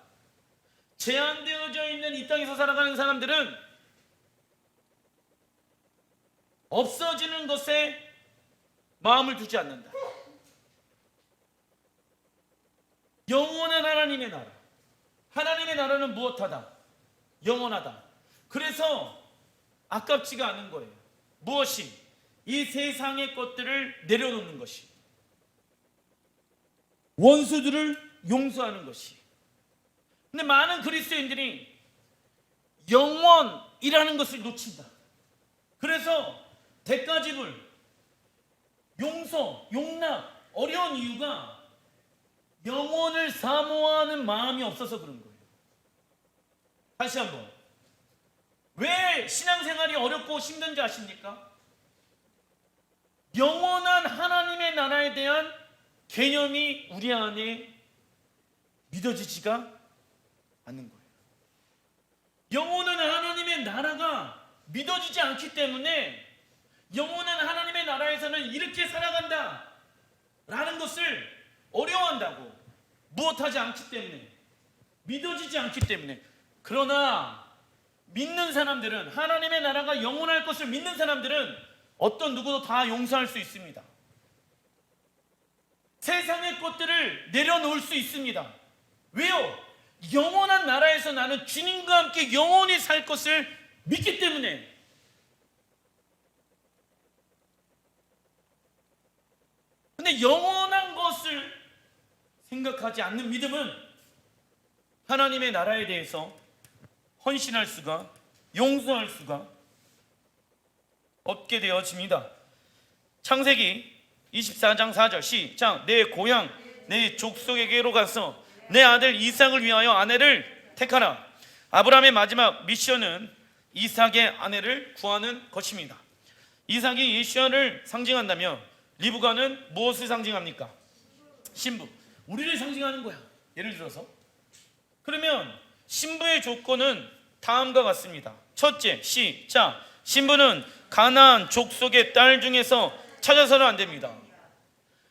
Speaker 1: 제한되어져 있는 이 땅에서 살아가는 사람들은 없어지는 것에 마음을 두지 않는다. 영원한 하나님의 나라. 하나님의 나라는 무엇하다? 영원하다. 그래서 아깝지가 않은 거예요. 무엇이? 이 세상의 것들을 내려놓는 것이, 원수들을 용서하는 것이. 근데 많은 그리스도인들이 영원이라는 것을 놓친다. 그래서 대가지불, 용서, 용납 어려운 이유가 영혼을 사모하는 마음이 없어서 그런 거예요. 다시 한번, 왜 신앙생활이 어렵고 힘든지 아십니까? 영원한 하나님의 나라에 대한 개념이 우리 안에 믿어지지가 않는 거예요. 영원한 하나님의 나라가 믿어지지 않기 때문에 영원한 하나님의 나라에서는 이렇게 살아간다 라는 것을 어려워한다고. 무엇하지 않기 때문에, 믿어지지 않기 때문에. 그러나 믿는 사람들은, 하나님의 나라가 영원할 것을 믿는 사람들은 어떤 누구도 다 용서할 수 있습니다. 세상의 것들을 내려놓을 수 있습니다. 왜요? 영원한 나라에서 나는 주님과 함께 영원히 살 것을 믿기 때문에. 근데 영원한 것을 생각하지 않는 믿음은 하나님의 나라에 대해서 헌신할 수가, 용서할 수가 없게 되어집니다. 창세기 24장 4절 시작. 내 고향 내 족속에게로 가서 내 아들 이삭을 위하여 아내를 택하라. 아브라함의 마지막 미션은 이삭의 아내를 구하는 것입니다. 이삭이 예수야를 상징한다면 리브가는 무엇을 상징합니까? 신부. 우리를 상징하는 거야. 예를 들어서. 그러면 신부의 조건은 다음과 같습니다. 첫째, 시작. 신부는 가나안 족속의 딸 중에서 찾아서는 안 됩니다.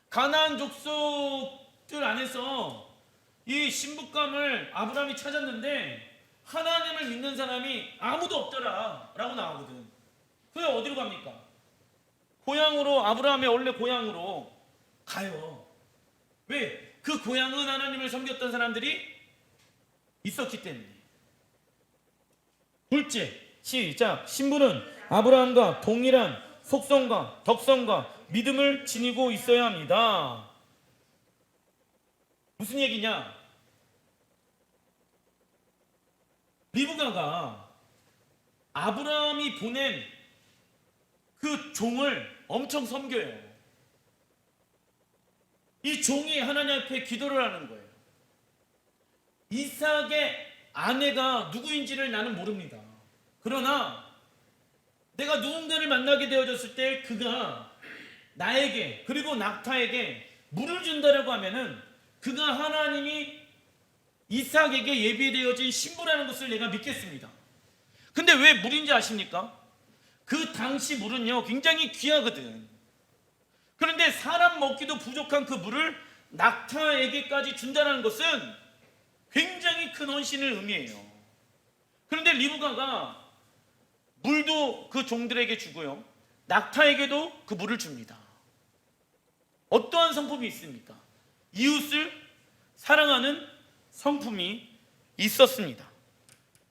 Speaker 1: 가나안 족속들 안에서 이 신부감을 아브라함이 찾았는데 하나님을 믿는 사람이 아무도 없더라 라고 나오거든. 그게 어디로 갑니까? 고향으로, 아브라함의 원래 고향으로 가요. 왜? 그 고향은 하나님을 섬겼던 사람들이 있었기 때문에. 둘째, 시작. 신부는 아브라함과 동일한 속성과 덕성과 믿음을 지니고 있어야 합니다. 무슨 얘기냐? 리브가가 아브라함이 보낸 그 종을 엄청 섬겨요. 이 종이 하나님 앞에 기도를 하는 거예요. 이삭의 아내가 누구인지를 나는 모릅니다. 그러나 내가 누군가를 만나게 되어졌을 때 그가 나에게, 그리고 낙타에게 물을 준다라고 하면은 그가 하나님이 이삭에게 예비되어진 신부라는 것을 내가 믿겠습니다. 근데 왜 물인지 아십니까? 그 당시 물은요 굉장히 귀하거든. 그런데 사람 먹기도 부족한 그 물을 낙타에게까지 준다는 것은 굉장히 큰 헌신을 의미해요. 그런데 리브가가 물도 그 종들에게 주고요, 낙타에게도 그 물을 줍니다. 어떠한 성품이 있습니까? 이웃을 사랑하는 성품이 있었습니다.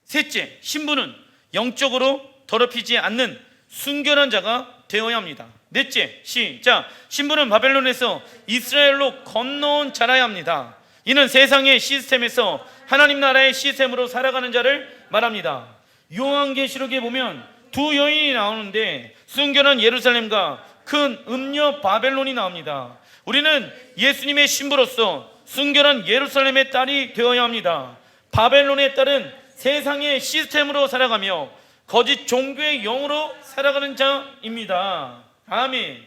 Speaker 1: 셋째, 신부는 영적으로 더럽히지 않는 순결한 자가 되어야 합니다. 넷째, 시작. 신부는 바벨론에서 이스라엘로 건너온 자라야 합니다. 이는 세상의 시스템에서 하나님 나라의 시스템으로 살아가는 자를 말합니다. 요한계시록에 보면 두 여인이 나오는데 순결한 예루살렘과 큰 음녀 바벨론이 나옵니다. 우리는 예수님의 신부로서 순결한 예루살렘의 딸이 되어야 합니다. 바벨론의 딸은 세상의 시스템으로 살아가며 거짓 종교의 영으로 살아가는 자입니다. 아멘.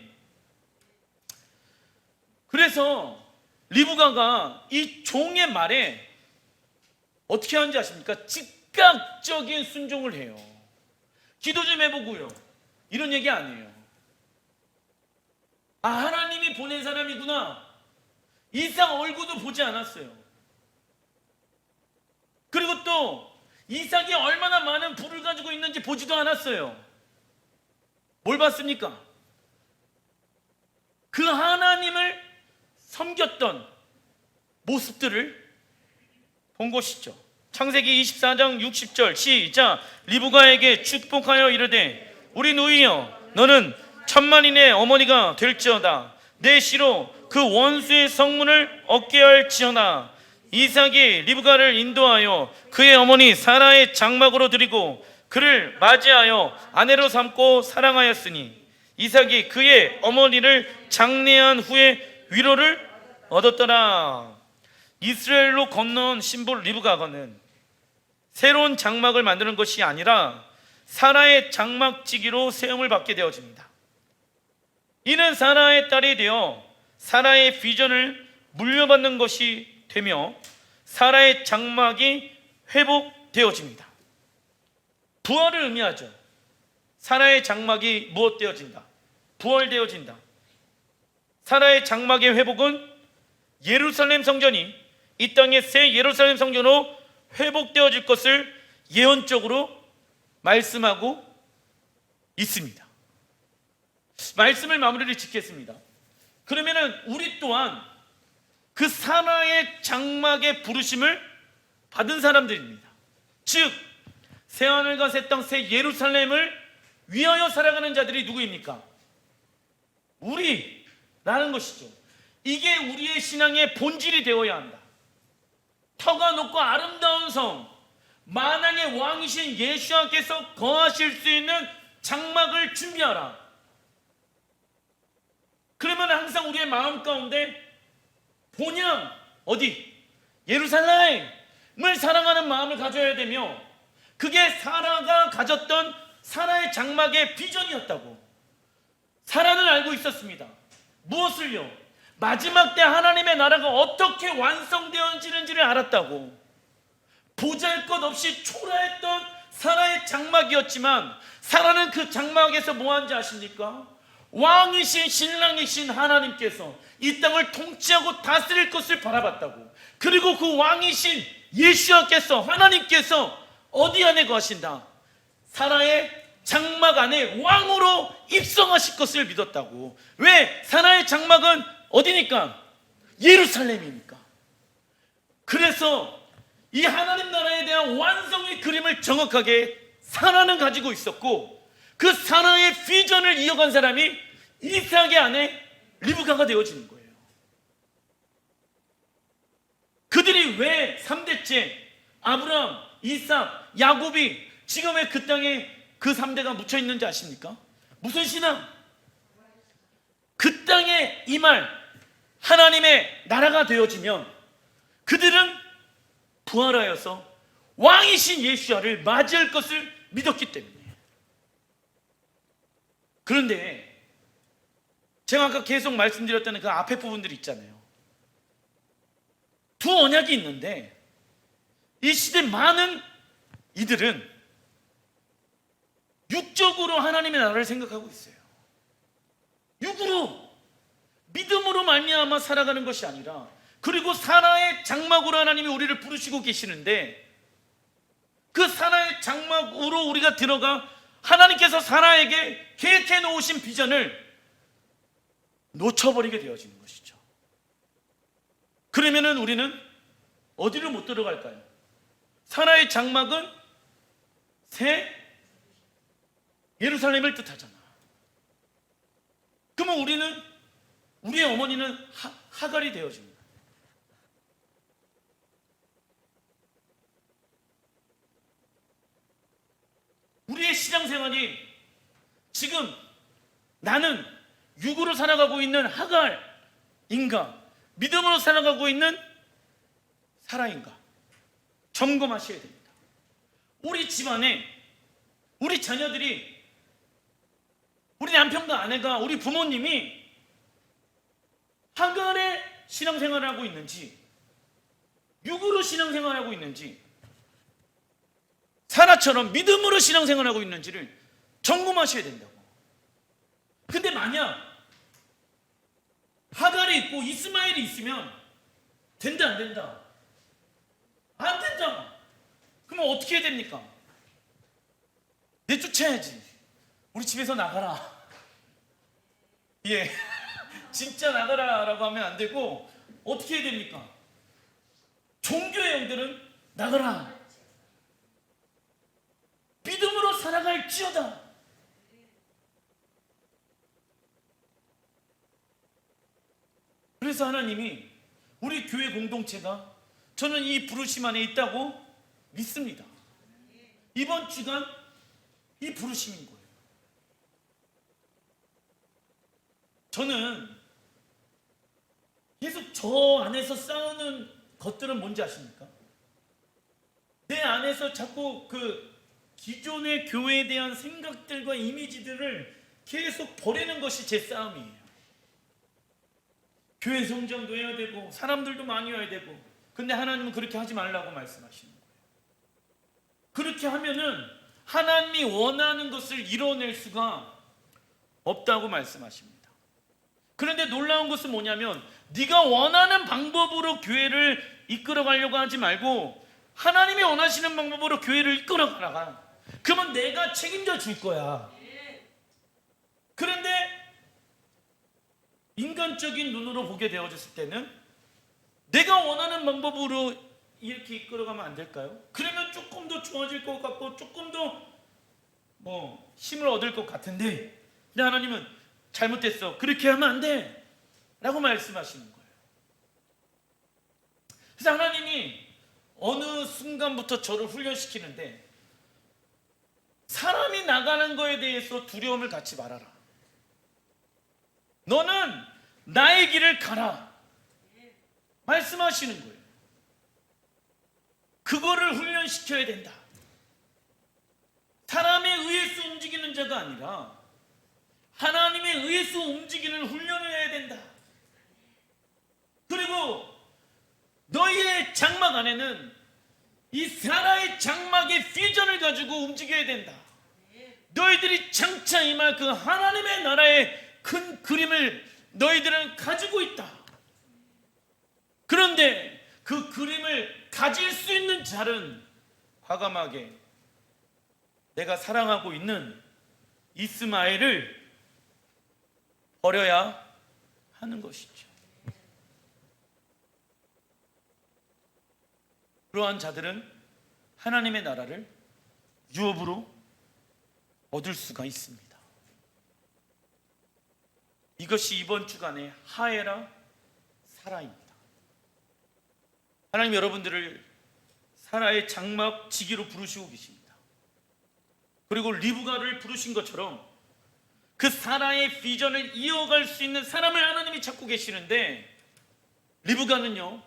Speaker 1: 그래서 리브가가 이 종의 말에 어떻게 하는지 아십니까? 즉각적인 순종을 해요. 기도 좀 해보고요, 이런 얘기 아니에요. 아, 하나님이 보낸 사람이구나. 이삭 얼굴도 보지 않았어요. 그리고 또 이삭이 얼마나 많은 부를 가지고 있는지 보지도 않았어요. 뭘 봤습니까? 그 하나님을 섬겼던 모습들을 본 것이죠. 창세기 24장 60절 시작. 리브가에게 축복하여 이르되 우리 누이여 너는 천만인의 어머니가 될지어다. 내 씨로 그 원수의 성문을 얻게 할지어다. 이삭이 리브가를 인도하여 그의 어머니 사라의 장막으로 들이고 그를 맞이하여 아내로 삼고 사랑하였으니 이삭이 그의 어머니를 장례한 후에 위로를 얻었더라. 이스라엘로 건너온 신부 리브가는 새로운 장막을 만드는 것이 아니라 사라의 장막지기로 세움을 받게 되어집니다. 이는 사라의 딸이 되어 사라의 비전을 물려받는 것이 되며 사라의 장막이 회복되어집니다. 부활을 의미하죠. 사라의 장막이 무엇되어진다? 부활되어진다. 사라의 장막의 회복은 예루살렘 성전이 이 땅의 새 예루살렘 성전으로 회복되어질 것을 예언적으로 말씀하고 있습니다. 말씀을 마무리를 짓겠습니다. 그러면은 우리 또한 그 사라의 장막의 부르심을 받은 사람들입니다. 즉 새하늘과 새 땅 새 예루살렘을 위하여 살아가는 자들이 누구입니까? 우리라는 것이죠. 이게 우리의 신앙의 본질이 되어야 한다. 터가 높고 아름다운 성, 만왕의 왕이신 예수님께서 거하실 수 있는 장막을 준비하라. 그러면 항상 우리의 마음 가운데 본향 어디? 예루살렘을 사랑하는 마음을 가져야 되며, 그게 사라가 가졌던 사라의 장막의 비전이었다고. 사라는 알고 있었습니다. 무엇을요? 마지막 때 하나님의 나라가 어떻게 완성되어지는지를 알았다고. 보잘것없이 초라했던 사라의 장막이었지만 사라는 그 장막에서 뭐 하는지 아십니까? 왕이신 신랑이신 하나님께서 이 땅을 통치하고 다스릴 것을 바라봤다고. 그리고 그 왕이신 예수와께서, 하나님께서 어디 안에 거하신다? 사라의 장막 안에 왕으로 입성하실 것을 믿었다고. 왜? 사라의 장막은 어디니까? 예루살렘이니까. 그래서 이 하나님 나라에 대한 완성의 그림을 정확하게 사라는 가지고 있었고, 그 사라의 비전을 이어간 사람이 이삭의 아내 리브가가 되어지는 거예요. 그들이 왜 3대째 아브라함, 이삭, 야곱이 지금 왜 그 땅에 그 3대가 묻혀 있는지 아십니까? 무슨 신앙? 그 땅에 임할 하나님의 나라가 되어지면 그들은 부활하여서 왕이신 예수야를 맞이할 것을 믿었기 때문에. 그런데 제가 아까 계속 말씀드렸던 그 앞에 부분들이 있잖아요. 두 언약이 있는데 이 시대 많은 이들은 육적으로 하나님의 나라를 생각하고 있어요. 육으로, 믿음으로 말미암아 살아가는 것이 아니라, 그리고 사라의 장막으로 하나님이 우리를 부르시고 계시는데, 그 사라의 장막으로 우리가 들어가 하나님께서 사라에게 계획해 놓으신 비전을 놓쳐버리게 되어지는 것이죠. 그러면은 우리는 어디로 못 들어갈까요? 사라의 장막은 새 예루살렘을 뜻하잖아. 그러면 우리는, 우리의 어머니는 하갈이 되어집니다. 우리의 신앙생활이 지금 나는 육으로 살아가고 있는 하갈인가, 믿음으로 살아가고 있는 사라인가 점검하셔야 됩니다. 우리 집안에 우리 자녀들이, 우리 남편과 아내가, 우리 부모님이 하갈의 신앙생활을 하고 있는지, 육으로 신앙생활을 하고 있는지, 사라처럼 믿음으로 신앙생활하고 있는지를 점검하셔야 된다고. 근데 만약 하갈이 있고 이스마엘이 있으면 된다 안 된다? 안 된다. 그러면 어떻게 해야 됩니까? 내쫓아야지. 우리 집에서 나가라. 예, 진짜 나가라라고 하면 안 되고 어떻게 해야 됩니까? 종교의 영들은 나가라. 믿음으로 살아갈지어다. 그래서 하나님이 우리 교회 공동체가 저는 이 부르심 안에 있다고 믿습니다. 이번 주간 이 부르심인 거예요. 저는 계속 저 안에서 싸우는 것들은 뭔지 아십니까? 내 안에서 자꾸 그 기존의 교회에 대한 생각들과 이미지들을 계속 버리는 것이 제 싸움이에요. 교회 성장도 해야 되고 사람들도 많이 와야 되고, 근데 하나님은 그렇게 하지 말라고 말씀하시는 거예요. 그렇게 하면은 하나님이 원하는 것을 이뤄낼 수가 없다고 말씀하십니다. 그런데 놀라운 것은 뭐냐면 네가 원하는 방법으로 교회를 이끌어가려고 하지 말고 하나님이 원하시는 방법으로 교회를 이끌어가라. 그러면 내가 책임져 줄 거야. 그런데 인간적인 눈으로 보게 되어졌을 때는 내가 원하는 방법으로 이렇게 이끌어가면 안 될까요? 그러면 조금 더 좋아질 것 같고 조금 더 힘을 얻을 것 같은데, 근데 하나님은 잘못됐어, 그렇게 하면 안 돼 라고 말씀하시는 거예요. 그래서 하나님이 어느 순간부터 저를 훈련시키는데 사람이 나가는 거에 대해서 두려움을 갖지 말아라. 너는 나의 길을 가라 말씀하시는 거예요. 그거를 훈련시켜야 된다. 사람에 의해서 움직이는 자가 아니라 하나님에 의해서 움직이는 훈련을 해야 된다. 그리고 너희의 장막 안에는 이 사라의 장막의 비전을 가지고 움직여야 된다. 너희들이 장차 임할 그 하나님의 나라의 큰 그림을 너희들은 가지고 있다. 그런데 그 그림을 가질 수 있는 자는 과감하게 내가 사랑하고 있는 이스마엘을 버려야 하는 것이죠. 그러한 자들은 하나님의 나라를 유업으로 얻을 수가 있습니다. 이것이 이번 주간의 하에라 사라입니다. 하나님 여러분들을 사라의 장막 지기로 부르시고 계십니다. 그리고 리브가를 부르신 것처럼 그 사라의 비전을 이어갈 수 있는 사람을 하나님이 찾고 계시는데, 리브가는요,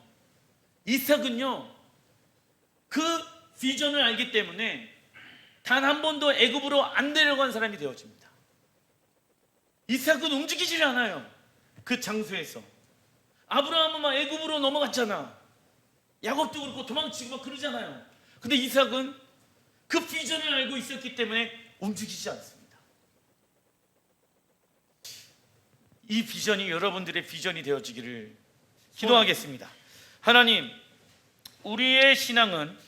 Speaker 1: 이삭은요, 그 비전을 알기 때문에 단 한 번도 애굽으로 안 데려간 사람이 되어집니다. 이삭은 움직이질 않아요. 그 장소에서. 아브라함은 막 애굽으로 넘어갔잖아. 야곱도 그렇고 도망치고 막 그러잖아요. 근데 이삭은 그 비전을 알고 있었기 때문에 움직이지 않습니다. 이 비전이 여러분들의 비전이 되어지기를 기도하겠습니다. 하나님, 우리의 신앙은